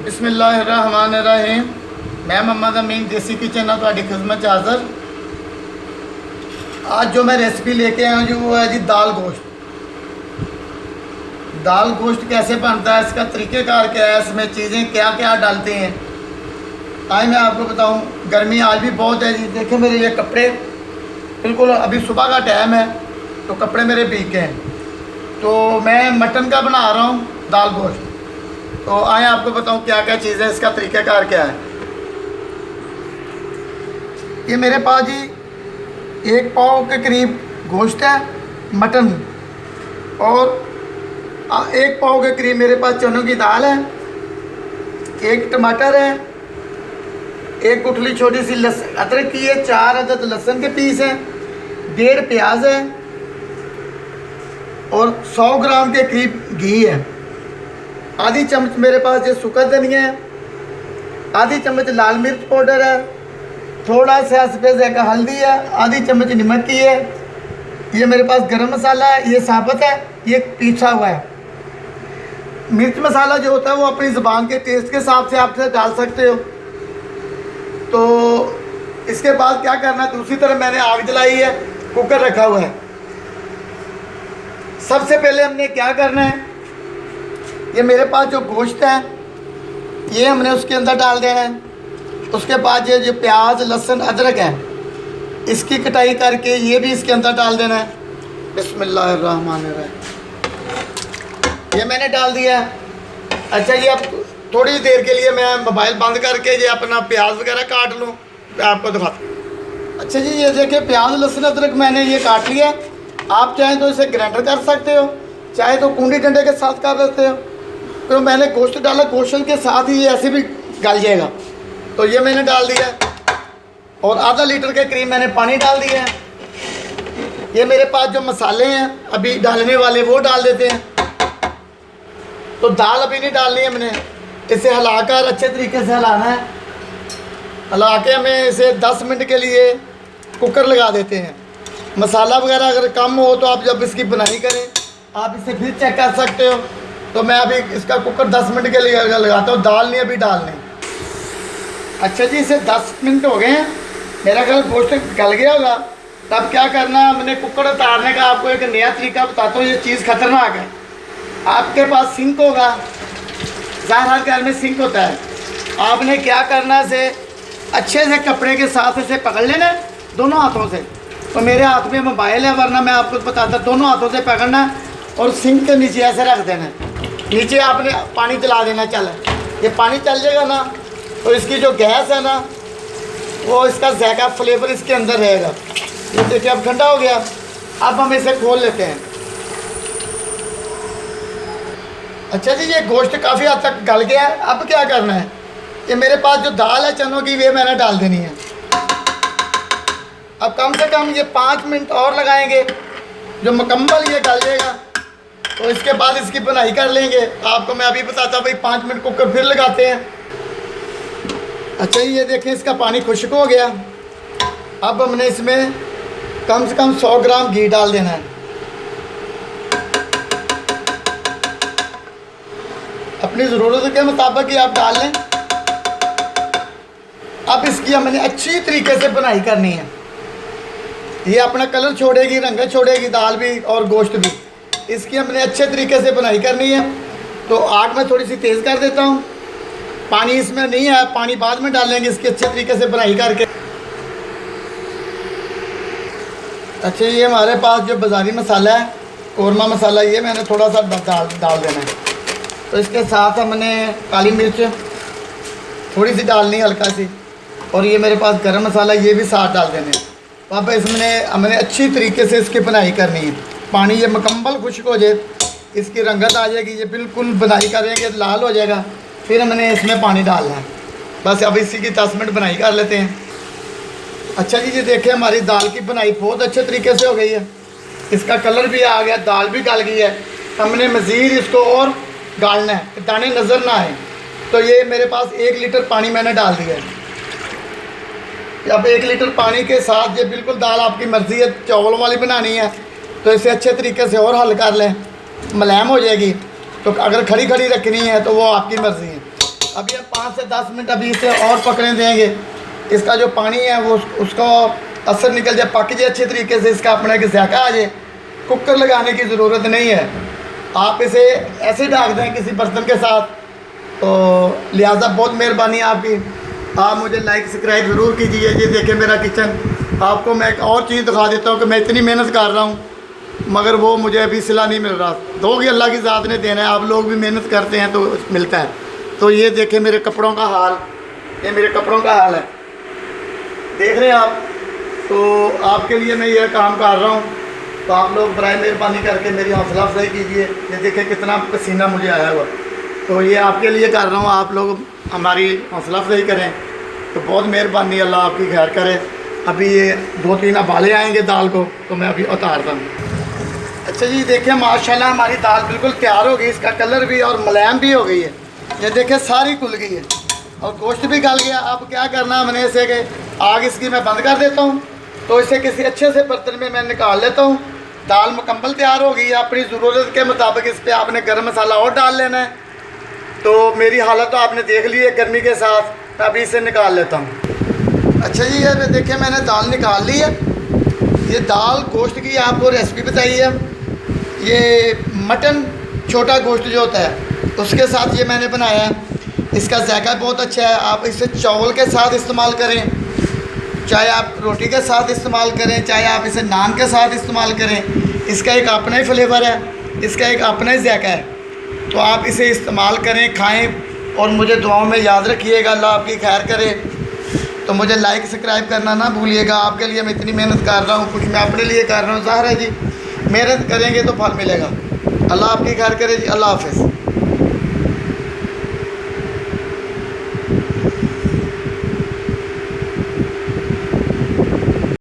बिस्मिल्लाहिर्रहमानिर्रहीम। मैं मोहम्मद अमीन देसी किचन है ਤੁਹਾਡੀ खिदमत हाज़र। आज जो मैं रेसिपी लेके आया हूँ वो है जी दाल गोश्त। दाल गोश्त कैसे बनता है, इसका तरीक़ेकार क्या है, इसमें चीज़ें क्या क्या डालते हैं, आज मैं आपको बताऊँ। गर्मी आज भी बहुत है जी। देखें मेरे ये कपड़े, बिल्कुल अभी सुबह का टाइम है तो कपड़े मेरे भीगे हैं। तो मैं मटन का बना रहा हूँ दाल गोश्त। तो आए आपको बताऊं क्या क्या चीज़ है, इसका तरीक़ाकार क्या है। ये मेरे पास जी 1 पाव के करीब गोश्त है मटन, और 1 पाव के करीब मेरे पास चनों की दाल है, 1 टमाटर है, 1 गुठली छोटी सी अदरक की है, 4 अदद लहसुन के पीस हैं, 1.5 प्याज है, और 100 ग्राम के करीब घी है। आधी चम्मच मेरे पास ये सूखा धनिया है, आधी चम्मच लाल मिर्च पाउडर है, थोड़ा सा सफ़ेद का हल्दी है, आधी चम्मच नमक की है। ये मेरे पास गरम मसाला है, ये साबुत है, ये पीसा हुआ है। मिर्च मसाला जो होता है वो अपनी ज़ुबान के टेस्ट के हिसाब से आप डाल सकते हो। तो इसके बाद क्या करना है, दूसरी तरफ मैंने आग जलाई है, कुकर रखा हुआ है। सबसे पहले हमने क्या करना है, ये मेरे पास जो गोश्त है ये हमने उसके अंदर डाल देना है। उसके बाद ये जो प्याज लहसुन अदरक है इसकी कटाई करके ये भी इसके अंदर डाल देना है। बिस्मिल्लाहिर्रहमानिर्रहीम, ये मैंने डाल दिया है। अच्छा, ये अब थोड़ी देर के लिए मैं मोबाइल बंद करके ये अपना प्याज वगैरह काट लूँ, मैं आपको दिखाता। अच्छा जी, ये देखिए प्याज लहसुन अदरक मैंने ये काट लिया। आप चाहें तो इसे ग्राइंडर कर सकते हो, चाहे तो कूंडी डंडे के साथ कर लेते हो। तो मैंने गोश्त डाला, गोश्त के साथ ही ये ऐसे भी गल जाएगा। तो ये मैंने डाल दिया, और आधा लीटर के करीब मैंने पानी डाल दिया है। ये मेरे पास जो मसाले हैं अभी डालने वाले वो डाल देते हैं। तो दाल अभी नहीं डालनी है हमने, इसे हिलाकर अच्छे तरीके से हिलाना है। हिला के हमें इसे 10 मिनट के लिए कुकर लगा देते हैं। मसाला वगैरह अगर कम हो तो आप जब इसकी बनाई करें आप इसे फिर चेक कर सकते हो। तो मैं अभी इसका कुकर 10 मिनट के लिए लगाता हूँ, दाल नहीं अभी डालनी। अच्छा जी, इसे 10 मिनट हो गए हैं, मेरा ख्याल गोश्त गल गया होगा। तब क्या करना है, मैंने कुकर उतारने का आपको एक नया तरीका बताता हूँ। ये चीज़ ख़तरनाक है। आपके पास सिंक होगा, हर घर में सिंक होता है। आपने क्या करना है, इसे अच्छे से कपड़े के साथ इसे पकड़ लेना है दोनों हाथों से। तो मेरे हाथ में मोबाइल है, वरना मैं आपको बताता, दोनों हाथों से पकड़ना है और सिंक के नीचे ऐसे रख देना है। नीचे आपने पानी चला देना। चल ये पानी चल जाएगा ना, तो इसकी जो गैस है ना वो इसका जायका फ्लेवर इसके अंदर रहेगा। ये देखिए अब ठंडा हो गया। अब हम इसे खोल लेते हैं। अच्छा जी, ये गोश्त काफ़ी हद तक गल गया है। अब क्या करना है, ये मेरे पास जो दाल है चनों की वे मैंने डाल देनी है। अब कम से कम ये 5 मिनट और लगाएंगे, जो मुकम्मल ये गल जाएगा। तो इसके बाद इसकी बनाई कर लेंगे। आपको मैं अभी बताता हूँ भाई, 5 मिनट कुकर फिर लगाते हैं। अच्छा ये देखें, इसका पानी खुश्क हो गया। अब हमने इसमें कम से कम 100 ग्राम घी डाल देना है। अपनी ज़रूरत के मुताबिक ही आप डाल लें। अब इसकी हमने अच्छी तरीके से बनाई करनी है। ये अपना कलर छोड़ेगी, रंगत छोड़ेगी दाल भी और गोश्त भी। इसकी हमने अच्छे तरीके से बनाई करनी है। तो आग में थोड़ी सी तेज़ कर देता हूँ। पानी इसमें नहीं है, पानी बाद में डालेंगे इसकी अच्छे तरीके से बनाई करके। अच्छा, ये हमारे पास जो बाज़ारी मसाला है कौरमा मसाला, ये मैंने थोड़ा सा डाल देना है। तो इसके साथ हमने काली मिर्च थोड़ी सी डालनी है, हल्का सी, और ये मेरे पास गरम मसाला ये भी साथ डाल देने हैं। वहाँ पर इसमें हमने अच्छी तरीके से इसकी बनाई करनी है। पानी ये मुकम्मल खुश्क हो जाए, इसकी रंगत आ जाएगी, ये बिल्कुल बनाई करेंगे लाल हो जाएगा। फिर हमने इसमें पानी डालना है। बस अब इसी की 10 मिनट बनाई कर लेते हैं। अच्छा जी, ये देखें हमारी दाल की बनाई बहुत अच्छे तरीके से हो गई है। इसका कलर भी आ गया, दाल भी गल गई है। हमने मज़ीद इसको और गालना है, दाने नज़र ना आए। तो ये मेरे पास 1 लीटर पानी मैंने डाल दिया है। अब 1 लीटर पानी के साथ ये बिल्कुल दाल आपकी मर्ज़ी है, चावलों वाली बनानी है तो इसे अच्छे तरीके से और हल कर लें, मुलायम हो जाएगी। तो अगर खड़ी खड़ी रखनी है तो वो आपकी मर्ज़ी है। अभी हम 5 से 10 मिनट अभी इसे और पकड़ने देंगे। इसका जो पानी है वो उसका असर निकल जाए, पक जाए अच्छे तरीके से, इसका अपना एक जायका आ जाए। कुकर लगाने की ज़रूरत नहीं है, आप इसे ऐसे ढक दें किसी बर्तन के साथ। तो लिहाजा बहुत मेहरबानी आपकी, आप मुझे लाइक सब्सक्राइब ज़रूर कीजिए। ये देखें मेरा किचन। आपको मैं एक और चीज़ दिखा देता हूँ कि मैं इतनी मेहनत कर रहा हूँ मगर वो मुझे अभी सिला नहीं मिल रहा। दोगे अल्लाह की ज़ात ने देना है, आप लोग भी मेहनत करते हैं तो मिलता है। तो ये देखें मेरे कपड़ों का हाल, ये मेरे कपड़ों का हाल है, देख रहे हैं आप। तो आपके लिए मैं ये काम कर रहा हूँ, तो आप लोग बराए मेहरबानी करके मेरी हौसला अफजाई कीजिए। ये देखें कितना पसीना मुझे आया हुआ, तो ये आपके लिए कर रहा हूँ, आप लोग हमारी हौसला अफजाई करें तो बहुत मेहरबानी, अल्लाह आपकी खैर करे। अभी ये 2-3 उबाले आएंगे दाल को, तो मैं अभी उतारता हूँ। अच्छा जी, देखिए माशाल्लाह हमारी दाल बिल्कुल तैयार हो गई, इसका कलर भी और मुलायम भी हो गई है। ये देखिए सारी खुल गई है और गोश्त भी गल गया। अब क्या करना है, मैंने इसे कि आग इसकी मैं बंद कर देता हूँ, तो इसे किसी अच्छे से बर्तन में मैं निकाल लेता हूँ। दाल मुकम्मल तैयार हो गई है, अपनी ज़रूरत के मुताबिक इस पर आपने गर्म मसाला और डाल लेना है। तो मेरी हालत तो आपने देख ली है गर्मी के साथ, मैं अभी इसे निकाल लेता हूँ। अच्छा जी, ये देखिए मैंने दाल निकाल ली है। ये दाल गोश्त की आपको रेसिपी बताई है, ये मटन छोटा गोश्त जो होता है उसके साथ ये मैंने बनाया है। इसका जायका बहुत अच्छा है, आप इसे चावल के साथ इस्तेमाल करें, चाहे आप रोटी के साथ इस्तेमाल करें, चाहे आप इसे नान के साथ इस्तेमाल करें। इसका एक अपना ही फ्लेवर है, इसका एक अपना ही जायका है। तो आप इसे इस्तेमाल करें, खाएं और मुझे दुआओं में याद रखिएगा। अल्लाह आपकी खैर करे। तो मुझे लाइक सब्सक्राइब करना ना भूलिएगा। आपके लिए मैं इतनी मेहनत कर रहा हूँ, कुछ मैं अपने लिए कर रहा हूँ। ज़ाहिर है जी, मेहनत करेंगे तो फल मिलेगा। अल्लाह आपकी खैर करे जी। अल्लाह हाफ़िज़।